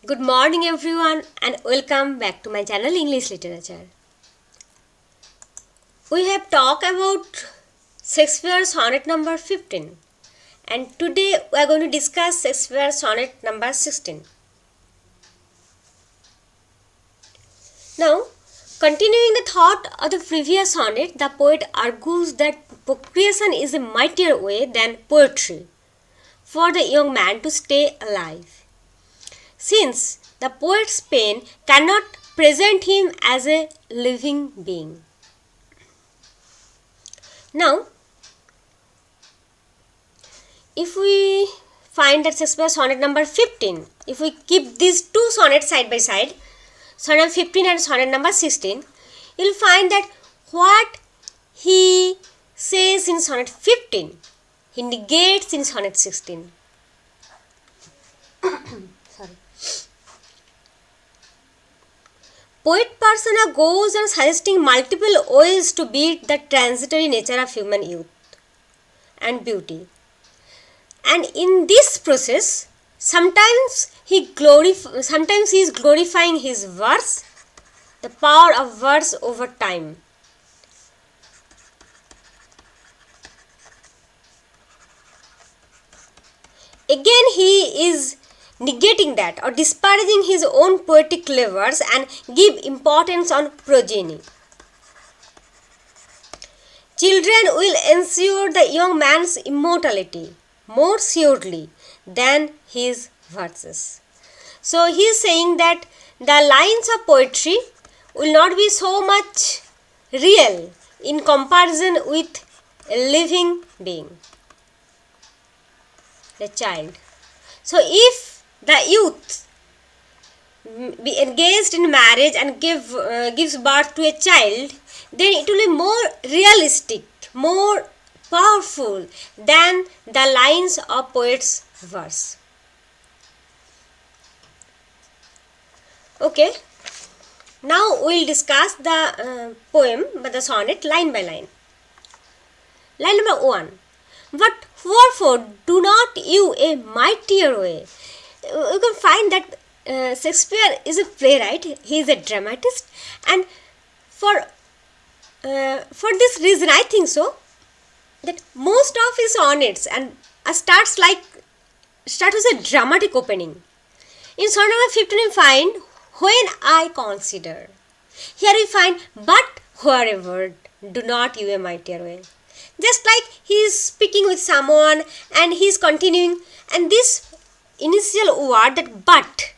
Good morning everyone and welcome back to my channel English Literature. We have talked about Shakespeare sonnet number 15 and today we are going to discuss Shakespeare sonnet number 16. Now, continuing the thought of the previous sonnet, the poet argues that procreation is a mightier way than poetry for the young man to stay alive, since the poet's pen cannot present him as a living being. Now, if we find that Shakespeare sonnet number 15, if we keep these two sonnets side by side, sonnet 15 and sonnet number 16, you'll find that what he says in sonnet 15, he negates in sonnet 16. Sorry. Poet persona goes on suggesting multiple ways to beat the transitory nature of human youth and beauty. And in this process, sometimes he is glorifying his verse, the power of verse over time. Again, he is negating that or disparaging his own poetic clavors and give importance on progeny. Children will ensure the young man's immortality more surely than his verses. So he is saying that the lines of poetry will not be so much real in comparison with a living being, the child. So if the youth be engaged in marriage and gives birth to a child, then it will be more realistic, more powerful than the lines of poet's verse. Okay, now we will discuss the poem, but the sonnet line by line. Line number 1. But wherefore do not you a mightier way? You can find that Shakespeare is a playwright, he is a dramatist, and for this reason I think so that most of his sonnets and starts with a dramatic opening. In sonnet number 15 we find when I consider. Here we find but wherever do not you a mightier way. Just like he is speaking with someone and he is continuing, and this initial word that but,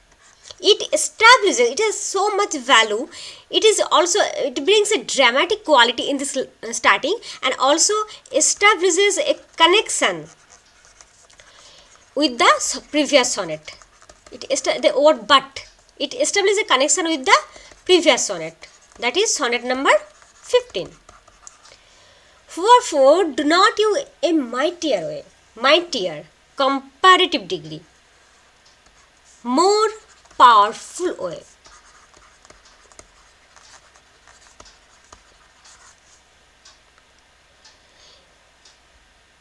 it establishes, it has so much value. It brings a dramatic quality in this starting and also establishes a connection with the previous sonnet. The word but, it establishes a connection with the previous sonnet, that is sonnet number 15. Wherefore do not you a mightier way, comparative degree, more powerful way.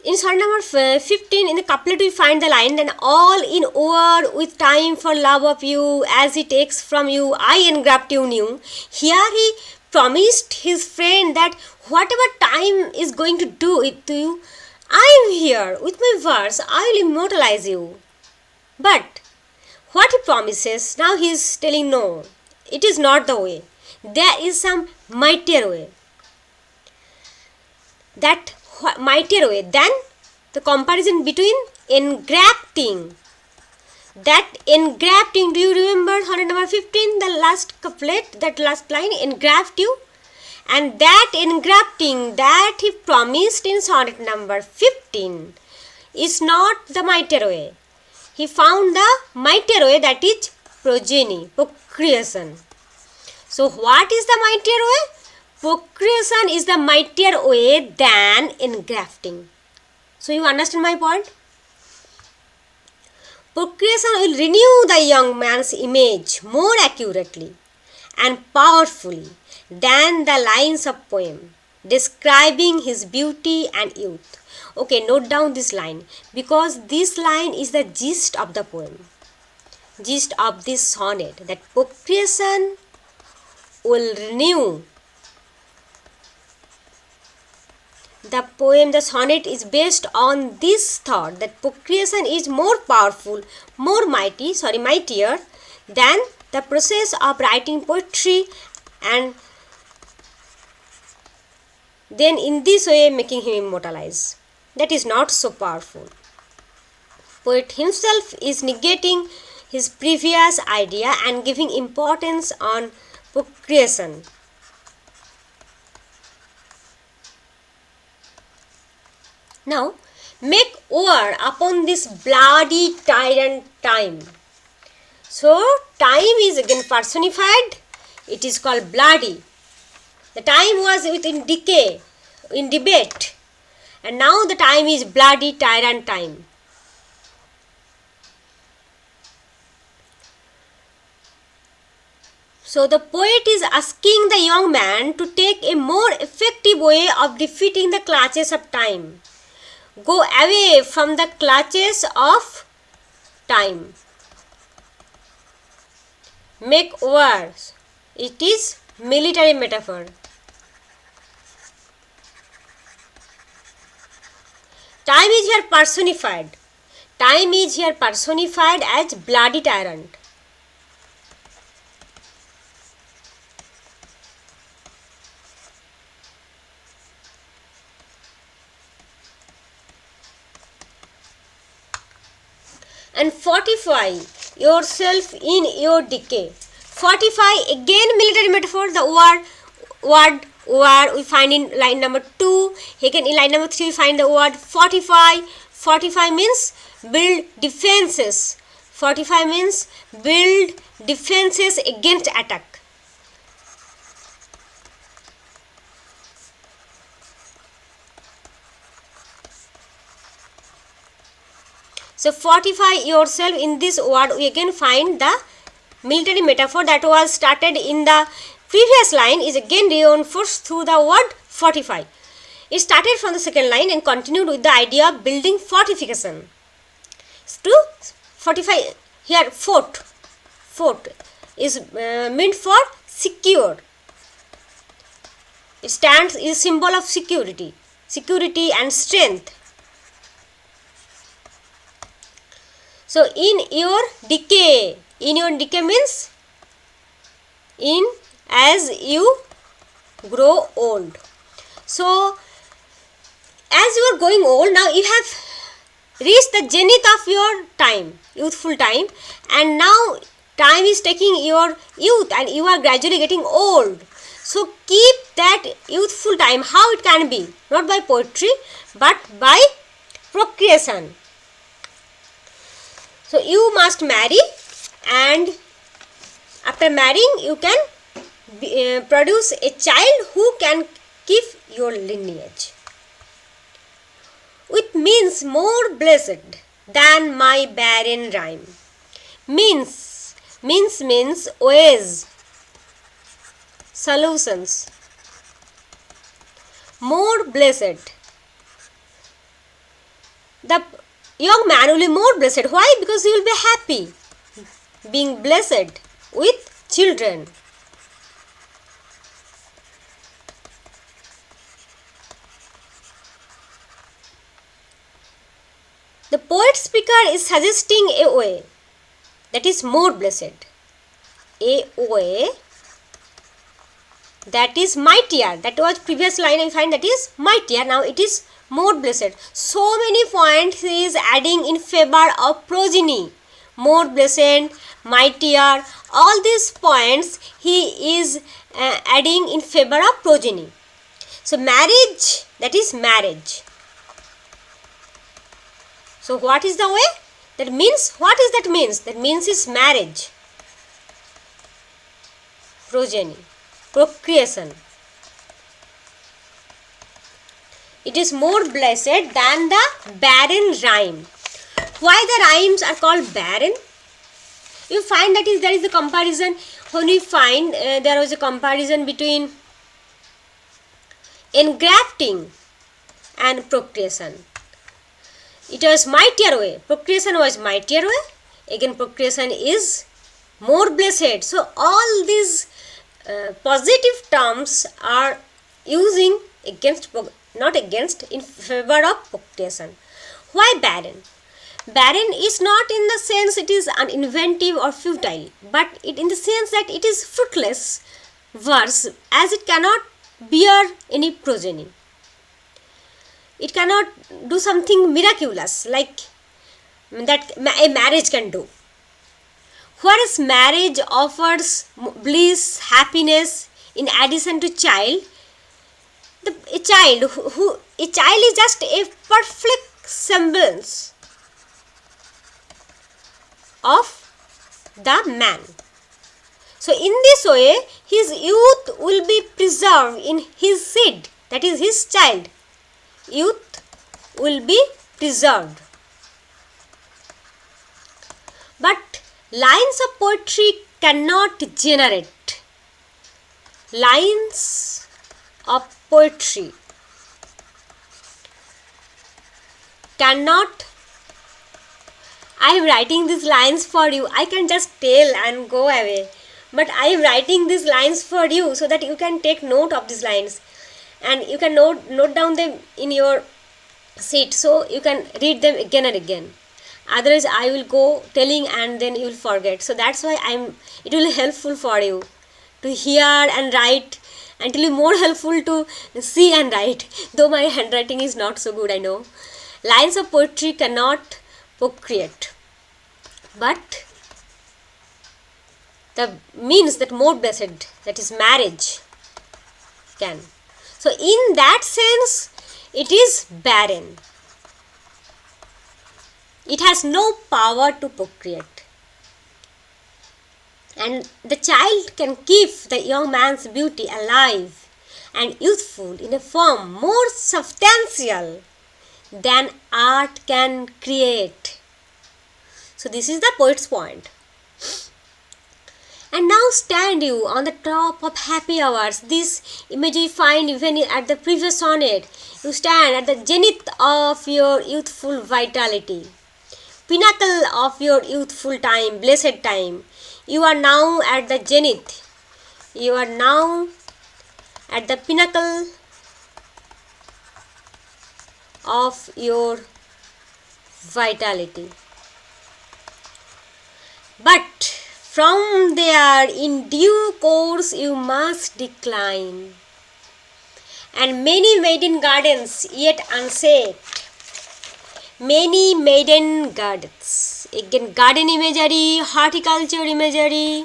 In sonnet number 15, in the couplet we find the line, then all in o'er with time for love of you, as he takes from you, I engraft you new. Here he promised his friend that whatever time is going to do it to you, I am here with my verse, I will immortalize you. But what he promises, now he is telling no, it is not the way. There is some mightier way. That mightier way than the comparison between engrafting. That engrafting, do you remember sonnet number 15, the last couplet, that last line, engraft you? And that engrafting that he promised in sonnet number 15 is not the mightier way. He found the mightier way, that is progeny, procreation. So what is the mightier way? Procreation is the mightier way than engrafting. So you understand my point? Procreation will renew the young man's image more accurately and powerfully than the lines of poem describing his beauty and youth. Okay, note down this line because this line is the gist of the poem. gist of this sonnet, that procreation will renew. The poem, the sonnet, is based on this thought that procreation is more powerful, mightier than the process of writing poetry, and then in this way making him immortalize. That is not so powerful. Poet himself is negating his previous idea and giving importance on procreation. Now, make war upon this bloody tyrant time. So, time is again personified. It is called bloody. The time was in decay, in debate, and now the time is bloody tyrant time. So the poet is asking the young man to take a more effective way of defeating the clutches of time. Go away from the clutches of time. Make war. It is military metaphor. Time is here personified. Time is here personified as bloody tyrant. And fortify yourself in your decay. Fortify, again military metaphor. The word war we find in line number 2. Again in line number 3 we find the word fortify. Fortify means build defenses. Fortify means build defenses against attack. So fortify yourself, in this word we again find the military metaphor that was started in the previous line is again reinforced through the word fortify. It started from the second line and continued with the idea of building fortification. To fortify, here fort is meant for secure. It stands is a symbol of security and strength. So in your decay means as you grow old. So as you are growing old, now you have reached the zenith of your time, youthful time, and now time is taking your youth and you are gradually getting old. So keep that youthful time. How it can be? Not by poetry but by procreation. So you must marry, and after marrying you can produce a child who can keep your lineage. With means more blessed than my barren rhyme. Means ways, solutions. More blessed. The young man will be more blessed. Why? Because he will be happy being blessed with children. The poet speaker is suggesting a way that is more blessed. A way that is mightier. That was previous line I find, that is mightier. Now it is more blessed. So many points he is adding in favor of progeny. More blessed, mightier, all these points he is adding in favor of progeny. So marriage, that is marriage. So what is the way? That means, what is that means? That means is marriage, progeny, procreation. It is more blessed than the barren rhyme. Why the rhymes are called barren? You find that is there is a comparison. When we find there was a comparison between engrafting and procreation. It was mightier way. Procreation was mightier way. again procreation is more blessed. So all these positive terms are using against, not against, in favor of procreation. Why barren? Barren is not in the sense it is uninventive or futile, but it in the sense that it is fruitless verse, as it cannot bear any progeny. It cannot do something miraculous like that a marriage can do. Whereas marriage offers bliss, happiness in addition to child, a child is just a perfect semblance of the man. So in this way, his youth will be preserved in his seed, that is his child. Youth will be preserved. But lines of poetry cannot generate. Lines of poetry cannot. I am writing these lines for you. I can just tell and go away. But I am writing these lines for you so that you can take note of these lines. And you can note down them in your seat so you can read them again and again. Otherwise I will go telling and then you will forget. So that's why it will be helpful for you to hear and write, and it will be more helpful to see and write, though my handwriting is not so good, I know. Lines of poetry cannot procreate, but the means that more blessed, that is marriage, can. So in that sense it is barren. It has no power to procreate. And the child can keep the young man's beauty alive and youthful in a form more substantial than art can create. So this is the poet's point. And now stand you on the top of happy hours. This image you find even at the previous sonnet. You stand at the zenith of your youthful vitality, pinnacle of your youthful time, blessed time. You are now at the zenith. You are now at the pinnacle of your vitality. But from there in due course you must decline, and many maiden gardens yet unset. Many maiden gardens. Again, garden imagery, horticulture imagery.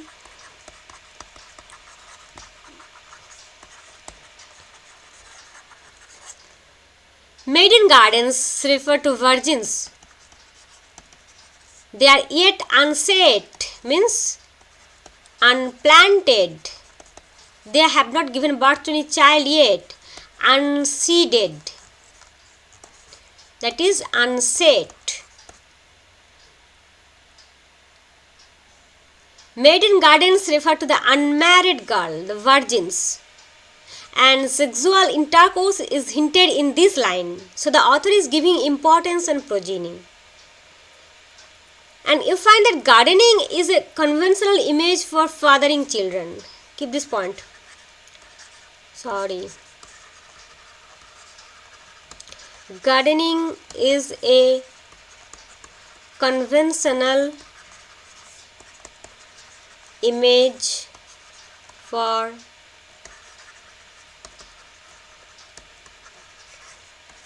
Maiden gardens refer to virgins. They are yet unset, means unplanted. They have not given birth to any child yet. Unseeded, that is unset. Maiden gardens refer to the unmarried girl, the virgins, and sexual intercourse is hinted in this line. So the author is giving importance and progeny. And you find that gardening is a conventional image for fathering children. Keep this point. Gardening is a conventional image for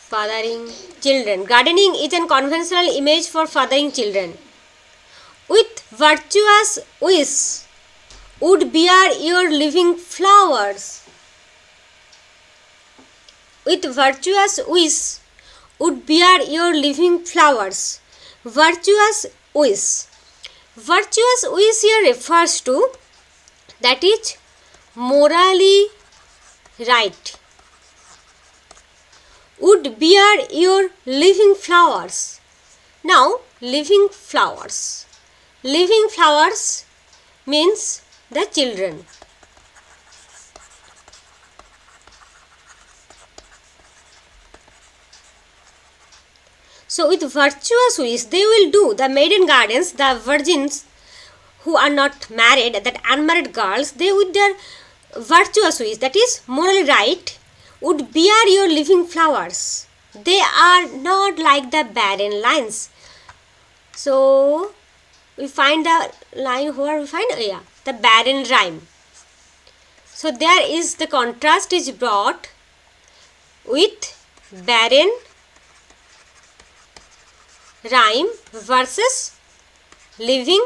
fathering children. Gardening is a conventional image for fathering children. With virtuous wish would bear your living flowers. With virtuous wish would bear your living flowers. Virtuous wish. Virtuous wish here refers to, that is morally right. Would bear your living flowers. Now, living flowers. Living flowers means the children. So with virtuous wish they will do the maiden gardens, the virgins who are not married, that unmarried girls, they with their virtuous wish, that is morally right, would bear your living flowers. They are not like the barren lines. So we find the line where we find the barren rhyme. So there is the contrast is brought with barren rhyme versus living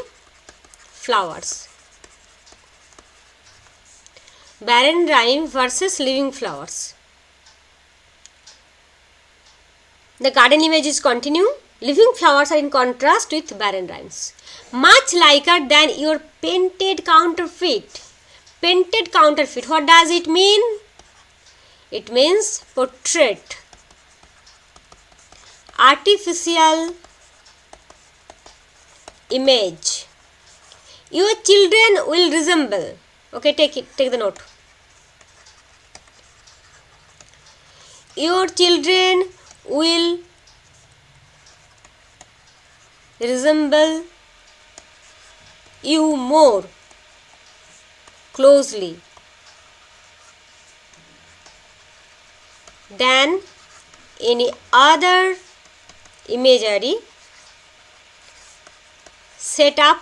flowers. Barren rhyme versus living flowers. The garden image is continue. Living flowers are in contrast with barren rhymes. Much liker than your painted counterfeit. Painted counterfeit. What does it mean? It means portrait. Artificial image. Your children will resemble. Okay, take the note. Your children will resemble you more closely than any other imagery set up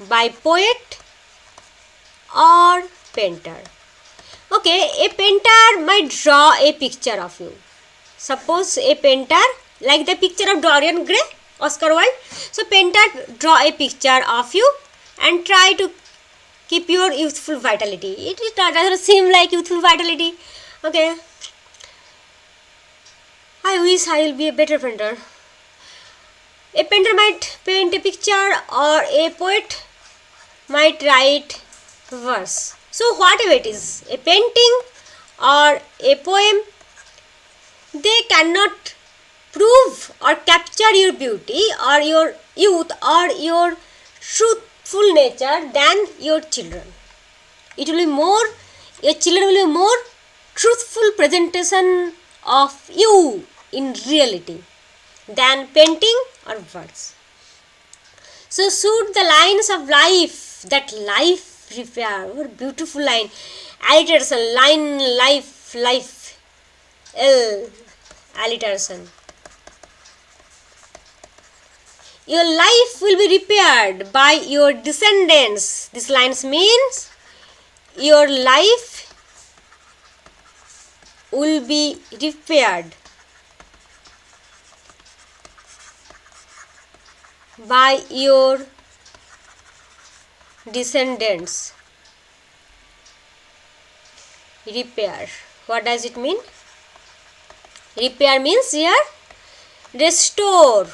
by poet or painter. Okay, a painter might draw a picture of you. Suppose a painter, like the picture of Dorian Gray, Oscar Wilde. So painter draw a picture of you and try to keep your youthful vitality. It doesn't seem like youthful vitality. Okay. I wish I will be a better painter. A painter might paint a picture or a poet might write verse. So whatever it is, a painting or a poem, they cannot prove or capture your beauty or your youth or your truthful nature than your children. It will be more, your children will be more truthful presentation of you in reality than painting or words. So shoot the lines of life, that life repair. What beautiful line. Alliteration, line, life, life. Alliteration. Your life will be repaired by your descendants. This lines means your life will be repaired by your descendants. Repair. What does it mean? Repair means here restore,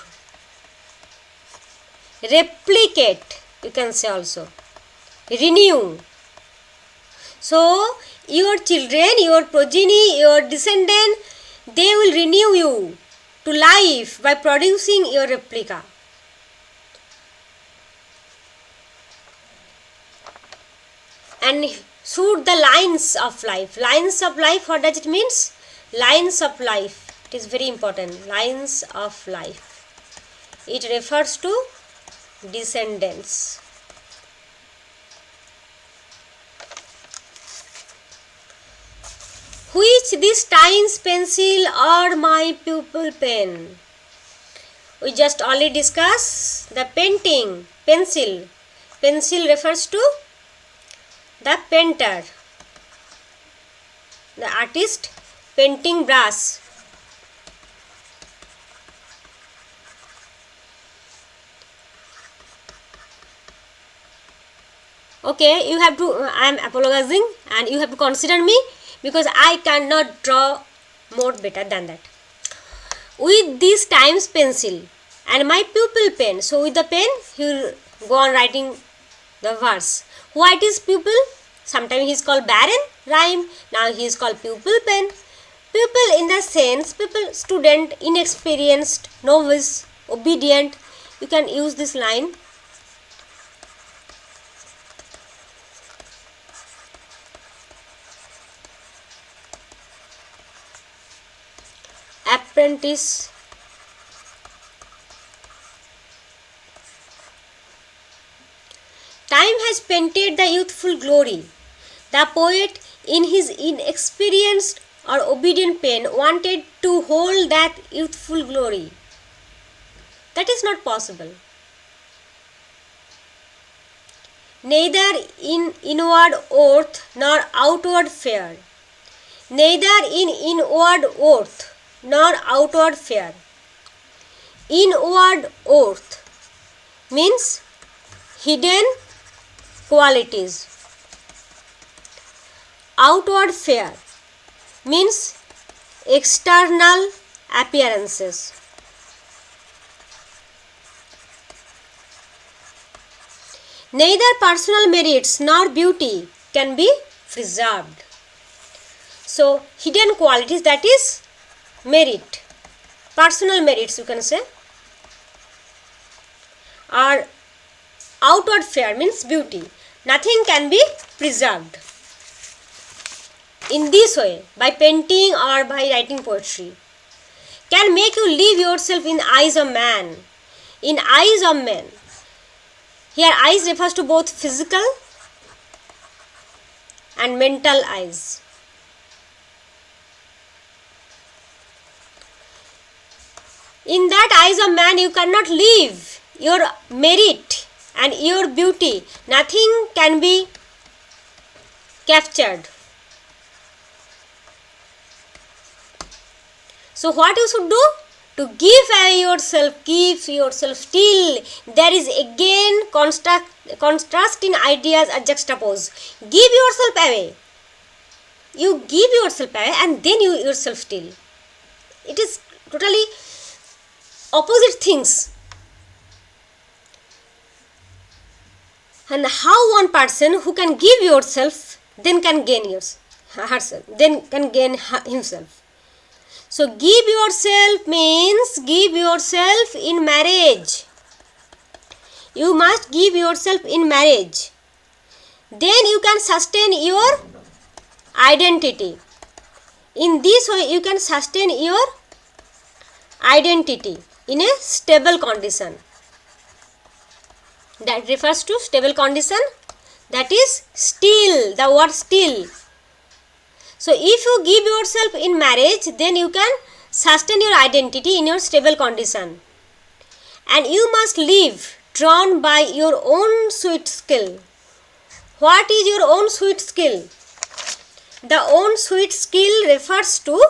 replicate, you can say also, renew. So your children, your progeny, your descendant, they will renew you to life by producing your replica. And shoot the lines of life. Lines of life, what does it mean? Lines of life. It is very important. Lines of life. It refers to descendants. Which this time's pencil or my pupil pen? We just already discussed the painting, pencil. Pencil refers to the painter, the artist, painting brush. Okay, you have to, I am apologizing and you have to consider me because I cannot draw more better than that. With this times pencil and my pupil pen, so with the pen he will go on writing the verse. What is pupil? Sometimes he is called barren rhyme, now he is called pupil pen. Pupil in the sense, pupil, student, inexperienced, novice, obedient. You can use this line. Apprentice, Time has painted the youthful glory. The poet, in his inexperienced or obedient pen, wanted to hold that youthful glory. That is not possible. Neither in inward worth nor outward fair. Neither in inward worth nor outward fair. Inward worth means hidden qualities. Outward fair means external appearances. Neither personal merits nor beauty can be preserved. So, hidden qualities, that is merit, personal merits you can say, or outward fair means beauty. Nothing can be preserved in this way, by painting or by writing poetry. Can make you live yourself in eyes of man. In eyes of men. Here eyes refers to both physical and mental eyes. In that eyes of man you cannot live your merit and your beauty. Nothing can be captured. So what you should do? To give away yourself, keep yourself till there is again contrasting ideas are juxtaposed. Give yourself away. You give yourself away and then you yourself still. It is totally opposite things. And how one person who can give yourself then can gain herself, then can gain himself. So, give yourself means give yourself in marriage. You must give yourself in marriage. Then you can sustain your identity. In this way, you can sustain your identity in a stable condition. That refers to stable condition, that is still, the word still. So, if you give yourself in marriage, then you can sustain your identity in your stable condition. And you must live drawn by your own sweet skill. What is your own sweet skill? The own sweet skill refers to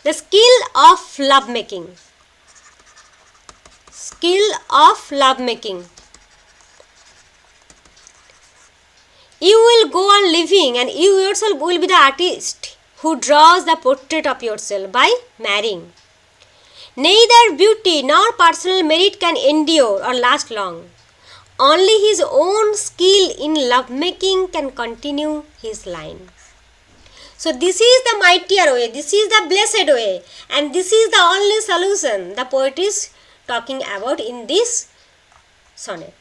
the skill of love making. Skill of love making. You will go on living and you yourself will be the artist who draws the portrait of yourself by marrying. Neither beauty nor personal merit can endure or last long. Only his own skill in lovemaking can continue his line. So this is the mightier way, this is the blessed way, and this is the only solution the poet is talking about in this sonnet.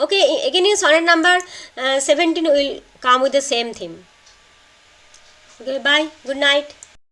Okay, again in sonnet number 17 we will come with the same theme. Okay, bye, good night.